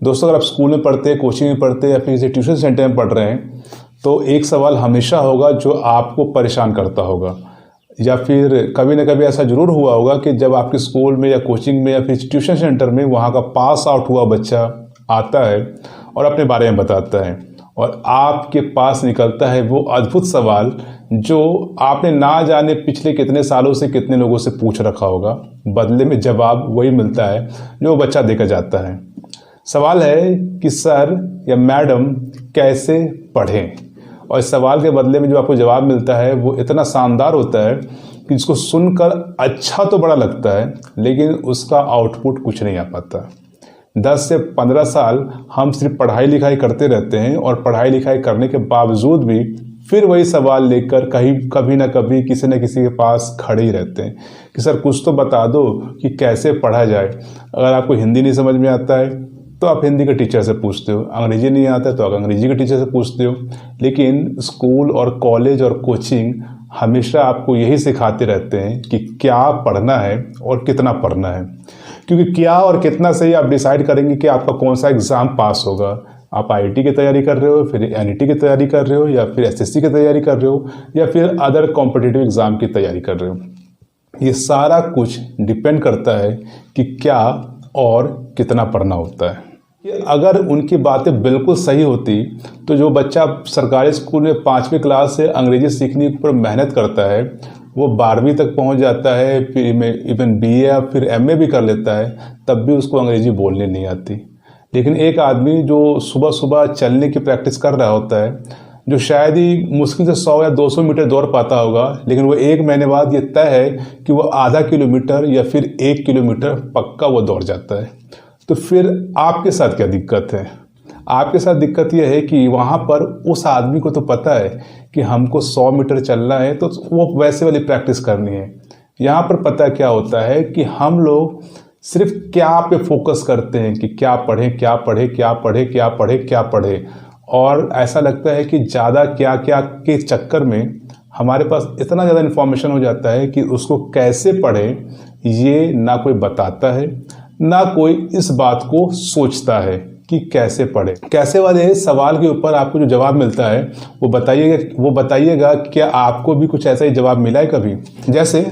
दोस्तों, अगर आप स्कूल में पढ़ते हैं, कोचिंग में पढ़ते हैं या फिर किसी ट्यूशन सेंटर में पढ़ रहे हैं तो एक सवाल हमेशा होगा जो आपको परेशान करता होगा, या फिर कभी ना कभी ऐसा ज़रूर हुआ होगा कि जब आपके स्कूल में या कोचिंग में या फिर ट्यूशन सेंटर में वहाँ का पास आउट हुआ बच्चा आता है और अपने बारे में बताता है और आपके पास निकलता है वो अद्भुत सवाल जो आपने ना जाने पिछले कितने सालों से कितने लोगों से पूछ रखा होगा, बदले में जवाब वही मिलता है जो वो बच्चा देकर जाता है। सवाल है कि सर या मैडम कैसे पढ़ें, और इस सवाल के बदले में जो आपको जवाब मिलता है वो इतना शानदार होता है कि जिसको सुनकर अच्छा तो बड़ा लगता है लेकिन उसका आउटपुट कुछ नहीं आ पाता। 10 से 15 साल हम सिर्फ पढ़ाई लिखाई करते रहते हैं और पढ़ाई लिखाई करने के बावजूद भी फिर वही सवाल लेकर कभी ना कभी किसी न किसी के पास खड़े ही रहते हैं कि सर कुछ तो बता दो कि कैसे पढ़ा जाए। अगर आपको हिंदी नहीं समझ में आता है तो आप हिंदी के टीचर से पूछते हो, अंग्रेजी नहीं आता है तो आप अंग्रेजी के टीचर से पूछते हो। लेकिन स्कूल और कॉलेज और कोचिंग हमेशा आपको यही सिखाते रहते हैं कि क्या पढ़ना है और कितना पढ़ना है, क्योंकि क्या और कितना से ही आप डिसाइड करेंगे कि आपका कौन सा एग्ज़ाम पास होगा। आप आईआईटी की तैयारी कर रहे हो, फिर एनईटी की तैयारी कर रहे हो, या फिर एसएससी की तैयारी कर रहे हो, या फिर अदर कॉम्पिटिटिव एग्ज़ाम की तैयारी कर रहे हो। ये सारा कुछ डिपेंड करता है कि क्या और कितना पढ़ना होता है। अगर उनकी बातें बिल्कुल सही होती तो जो बच्चा सरकारी स्कूल में 5वीं क्लास से अंग्रेजी सीखने पर मेहनत करता है वो 12वीं तक पहुंच जाता है, फिर इवन बीए या फिर एमए भी कर लेता है, तब भी उसको अंग्रेजी बोलने नहीं आती। लेकिन एक आदमी जो सुबह सुबह चलने की प्रैक्टिस कर रहा होता है, जो शायद ही मुश्किल से 100 या 200 मीटर दौड़ पाता होगा, लेकिन वो 1 महीने बाद ये तय है कि वो आधा किलोमीटर या फिर 1 किलोमीटर पक्का वो दौड़ जाता है। तो फिर आपके साथ क्या दिक्कत है? आपके साथ दिक्कत यह है कि वहाँ पर उस आदमी को तो पता है कि हमको 100 मीटर चलना है तो वो वैसे वाली प्रैक्टिस करनी है। यहाँ पर पता क्या होता है कि हम लोग सिर्फ क्या पे फोकस करते हैं कि क्या पढ़ें क्या पढ़ें क्या पढ़ें क्या पढ़ें क्या पढ़ें, और ऐसा लगता है कि ज़्यादा क्या क्या के चक्कर में हमारे पास इतना ज़्यादा इन्फॉर्मेशन हो जाता है कि उसको कैसे पढ़ें ये ना कोई बताता है ना कोई इस बात को सोचता है कि कैसे पढ़े। कैसे वाले सवाल के ऊपर आपको जो जवाब मिलता है वो बताइएगा कि क्या आपको भी कुछ ऐसा ही जवाब मिला है कभी। जैसे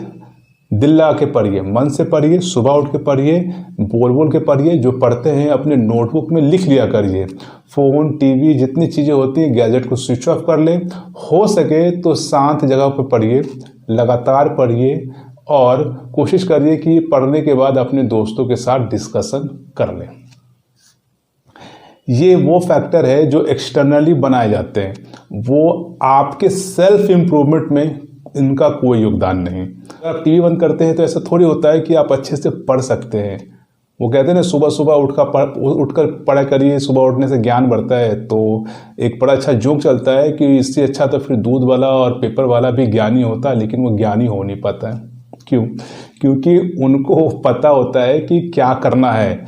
दिल लगा के पढ़िए, मन से पढ़िए, सुबह उठ के पढ़िए, बोल बोल के पढ़िए, जो पढ़ते हैं अपने नोटबुक में लिख लिया करिए। फ़ोन टीवी जितनी चीज़ें होती हैं गैजेट को स्विच ऑफ कर लें, हो सके तो शांत जगह पर पढ़िए, लगातार पढ़िए और कोशिश करिए कि पढ़ने के बाद अपने दोस्तों के साथ डिस्कशन कर लें। ये वो फैक्टर है जो एक्सटर्नली बनाए जाते हैं, वो आपके सेल्फ इम्प्रूवमेंट में इनका कोई योगदान नहीं। अगर आप टीवी बंद करते हैं तो ऐसा थोड़ी होता है कि आप अच्छे से पढ़ सकते हैं। वो कहते हैं ना सुबह सुबह उठकर पढ़ा करिए, सुबह उठने से ज्ञान बढ़ता है। तो एक बड़ा अच्छा जोक चलता है कि इससे अच्छा तो फिर दूध वाला और पेपर वाला भी ज्ञानी होता, लेकिन वो ज्ञानी हो नहीं पाता है। क्यों? क्योंकि उनको पता होता है कि क्या करना है,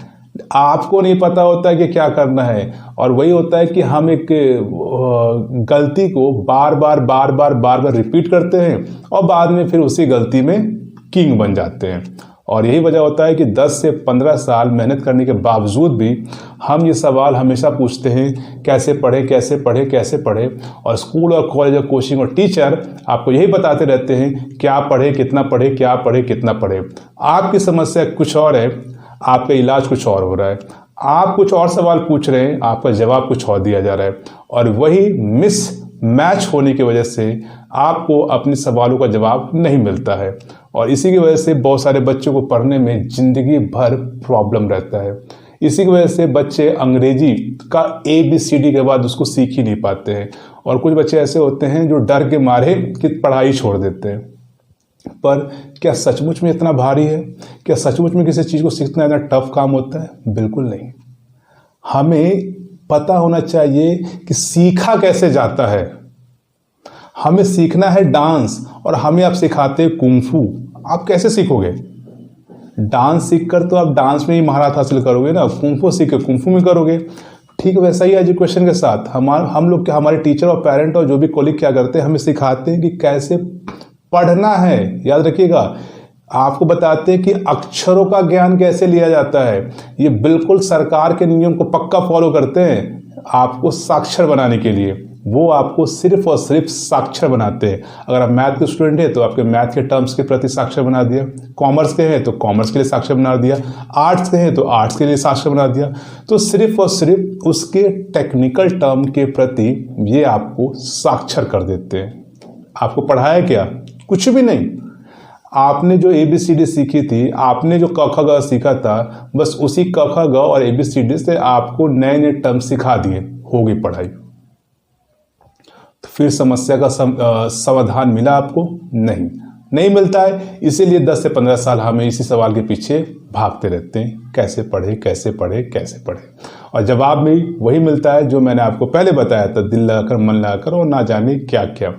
आपको नहीं पता होता है कि क्या करना है। और वही होता है कि हम एक गलती को बार बार रिपीट करते हैं और बाद में फिर उसी गलती में किंग बन जाते हैं। और यही वजह होता है कि 10 से 15 साल मेहनत करने के बावजूद भी हम ये सवाल हमेशा पूछते हैं कैसे पढ़े कैसे पढ़े कैसे पढ़े। और स्कूल और कॉलेज और कोचिंग और टीचर आपको यही बताते रहते हैं क्या पढ़े कितना पढ़े, क्या पढ़े कितना पढ़े। आपकी समस्या कुछ और है, आपका इलाज कुछ और हो रहा है। आप कुछ और सवाल पूछ रहे हैं, आपका जवाब कुछ और दिया जा रहा है, और वही मिस मैच होने की वजह से आपको अपने सवालों का जवाब नहीं मिलता है। और इसी की वजह से बहुत सारे बच्चों को पढ़ने में ज़िंदगी भर प्रॉब्लम रहता है। इसी की वजह से बच्चे अंग्रेजी का ABCD के बाद उसको सीख ही नहीं पाते हैं। और कुछ बच्चे ऐसे होते हैं जो डर के मारे कि पढ़ाई छोड़ देते हैं। पर क्या सचमुच में इतना भारी है? क्या सचमुच में किसी चीज़ को सीखना इतना टफ काम होता है? बिल्कुल नहीं। हमें पता होना चाहिए कि सीखा कैसे जाता है। हमें सीखना है डांस और हमें आप सिखाते हैं कुंफू। आप कैसे सीखोगे? डांस सीखकर तो आप डांस में ही महारत हासिल करोगे ना, कुंफू सीख के कुंफू में करोगे। ठीक वैसा ही एजुकेशन के साथ हम लोग हमारे टीचर और पेरेंट और जो भी कोलीग क्या करते हैं, हमें सिखाते हैं कि कैसे पढ़ना है। याद रखिएगा, आपको बताते हैं कि अक्षरों का ज्ञान कैसे लिया जाता है। ये बिल्कुल सरकार के नियम को पक्का फॉलो करते हैं आपको साक्षर बनाने के लिए। वो आपको सिर्फ और सिर्फ साक्षर बनाते हैं। अगर आप मैथ के स्टूडेंट हैं तो आपके मैथ के टर्म्स के प्रति साक्षर बना दिया, कॉमर्स के हैं तो कॉमर्स के लिए साक्षर बना दिया, आर्ट्स के हैं तो आर्ट्स के लिए साक्षर बना दिया। तो सिर्फ और सिर्फ उसके टेक्निकल टर्म के प्रति ये आपको साक्षर कर देते हैं। आपको पढ़ाया क्या? कुछ भी नहीं। आपने जो ABCD सीखी थी, आपने जो क ख ग सीखा था, बस उसी क ख ग और ABCD से आपको नए नए टर्म सिखा दिए, हो गई पढ़ाई। तो फिर समस्या का समाधान मिला आपको? नहीं मिलता है। इसीलिए 10 से 15 साल हमें इसी सवाल के पीछे भागते रहते हैं, कैसे पढ़े कैसे पढ़े कैसे पढ़े। और जवाब भी वही मिलता है जो मैंने आपको पहले बताया था, दिल लगाकर मन लगाकर और ना जाने क्या क्या।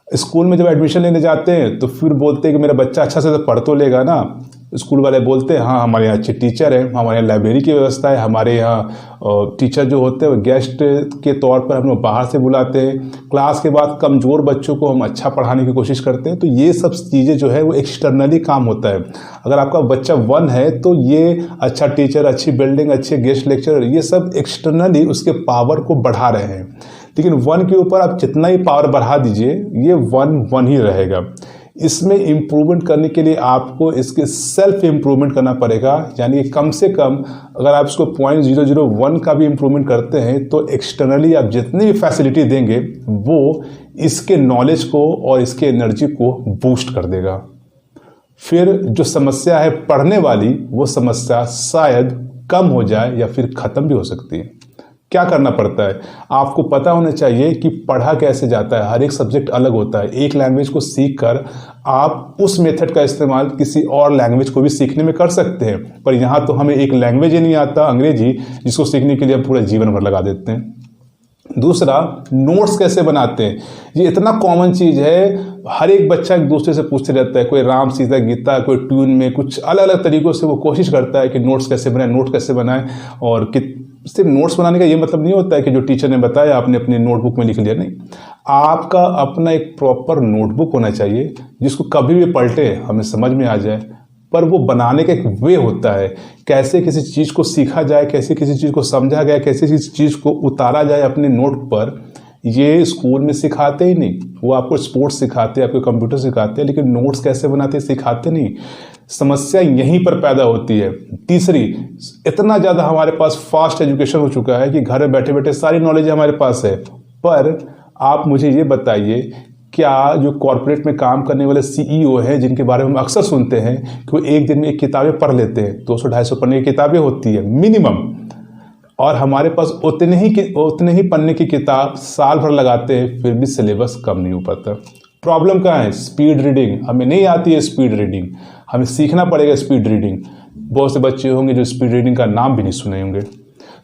स्कूल में जब एडमिशन लेने जाते हैं तो फिर बोलते हैं कि मेरा बच्चा अच्छा से तो पढ़ तो लेगा ना। स्कूल वाले बोलते हैं हाँ हमारे यहाँ अच्छे टीचर हैं, हमारे यहाँ लाइब्रेरी की व्यवस्था है, हमारे यहाँ टीचर जो होते हैं वो गेस्ट के तौर पर हम लोग बाहर से बुलाते हैं, क्लास के बाद कमज़ोर बच्चों को हम अच्छा पढ़ाने की कोशिश करते हैं। तो ये सब चीज़ें जो है वो एक्सटर्नली काम होता है। अगर आपका बच्चा 1 है तो ये अच्छा टीचर, अच्छी बिल्डिंग, अच्छे गेस्ट लेक्चरर, ये सब एक्सटर्नली उसके पावर को बढ़ा रहे हैं। लेकिन 1 के ऊपर आप जितना ही पावर बढ़ा दीजिए ये 1 ही रहेगा। इसमें इम्प्रूवमेंट करने के लिए आपको इसके सेल्फ इम्प्रूवमेंट करना पड़ेगा। यानी कम से कम अगर आप इसको 0.001 का भी इम्प्रूवमेंट करते हैं तो एक्सटर्नली आप जितनी भी फैसिलिटी देंगे वो इसके नॉलेज को और इसके एनर्जी को बूस्ट कर देगा। फिर जो समस्या है पढ़ने वाली, वो समस्या शायद कम हो जाए या फिर ख़त्म भी हो सकती है। क्या करना पड़ता है? आपको पता होना चाहिए कि पढ़ा कैसे जाता है। हर एक सब्जेक्ट अलग होता है। एक लैंग्वेज को सीखकर आप उस मेथड का इस्तेमाल किसी और लैंग्वेज को भी सीखने में कर सकते हैं। पर यहाँ तो हमें एक लैंग्वेज ही नहीं आता, अंग्रेजी, जिसको सीखने के लिए हम पूरा जीवन भर लगा देते हैं। दूसरा, नोट्स कैसे बनाते हैं। ये इतना कॉमन चीज़ है, हर एक बच्चा एक दूसरे से पूछते रहता है। कोई राम सीता गीता, कोई ट्यून में, कुछ अलग अलग तरीक़ों से वो कोशिश करता है कि नोट्स कैसे बनाए, नोट कैसे बनाए। और सिर्फ नोट्स बनाने का ये मतलब नहीं होता है कि जो टीचर ने बताया आपने अपनी नोटबुक में लिख लिया। नहीं, आपका अपना एक प्रॉपर नोटबुक होना चाहिए जिसको कभी भी पलटे हमें समझ में आ जाए। पर वो बनाने का एक वे होता है, कैसे किसी चीज़ को सीखा जाए, कैसे किसी चीज़ को समझा जाए, कैसे किसी चीज़ को उतारा जाए अपने नोट पर। ये स्कूल में सिखाते ही नहीं। वो आपको स्पोर्ट्स सिखाते हैं, आपको कंप्यूटर सिखाते हैं, लेकिन नोट्स कैसे बनाते सिखाते नहीं। समस्या यहीं पर पैदा होती है। तीसरी, इतना ज़्यादा हमारे पास फास्ट एजुकेशन हो चुका है कि घर में बैठे बैठे सारी नॉलेज हमारे पास है। पर आप मुझे ये बताइए, क्या जो कॉर्पोरेट में काम करने वाले CEO हैं, जिनके बारे में हम अक्सर सुनते हैं कि वो एक दिन में एक किताबें पढ़ लेते हैं, 200-250 पन्ने की किताबें होती है मिनिमम, और हमारे पास उतने ही पन्ने की किताब साल भर लगाते हैं, फिर भी सिलेबस कम नहीं हो पाता। प्रॉब्लम कहाँ है? Speed reading. हमें नहीं आती है स्पीड रीडिंग, हमें सीखना पड़ेगा स्पीड रीडिंग। बहुत से बच्चे होंगे जो स्पीड रीडिंग का नाम भी नहीं सुने होंगे।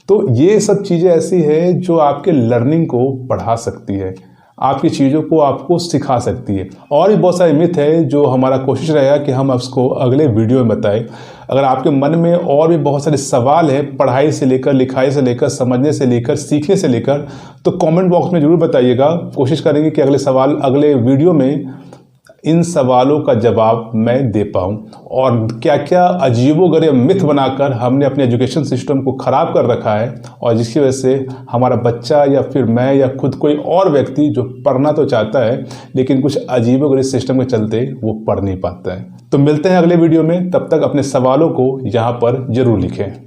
तो ये सब चीज़ें ऐसी है जो आपके लर्निंग को बढ़ा सकती है, आपकी चीज़ों को आपको सिखा सकती है। और भी बहुत सारे मिथ है जो हमारा कोशिश रहेगा कि हम उसको अगले वीडियो में बताएं। अगर आपके मन में और भी बहुत सारे सवाल हैं, पढ़ाई से लेकर, लिखाई से लेकर, समझने से लेकर, सीखने से लेकर, तो कमेंट बॉक्स में ज़रूर बताइएगा। कोशिश करेंगे कि अगले वीडियो में इन सवालों का जवाब मैं दे पाऊँ। और क्या क्या अजीबोगरीब मिथ बनाकर हमने अपने एजुकेशन सिस्टम को ख़राब कर रखा है, और जिसकी वजह से हमारा बच्चा या फिर मैं या खुद कोई और व्यक्ति जो पढ़ना तो चाहता है लेकिन कुछ अजीबोगरीब सिस्टम के चलते वो पढ़ नहीं पाता है। तो मिलते हैं अगले वीडियो में, तब तक अपने सवालों को यहाँ पर ज़रूर लिखें।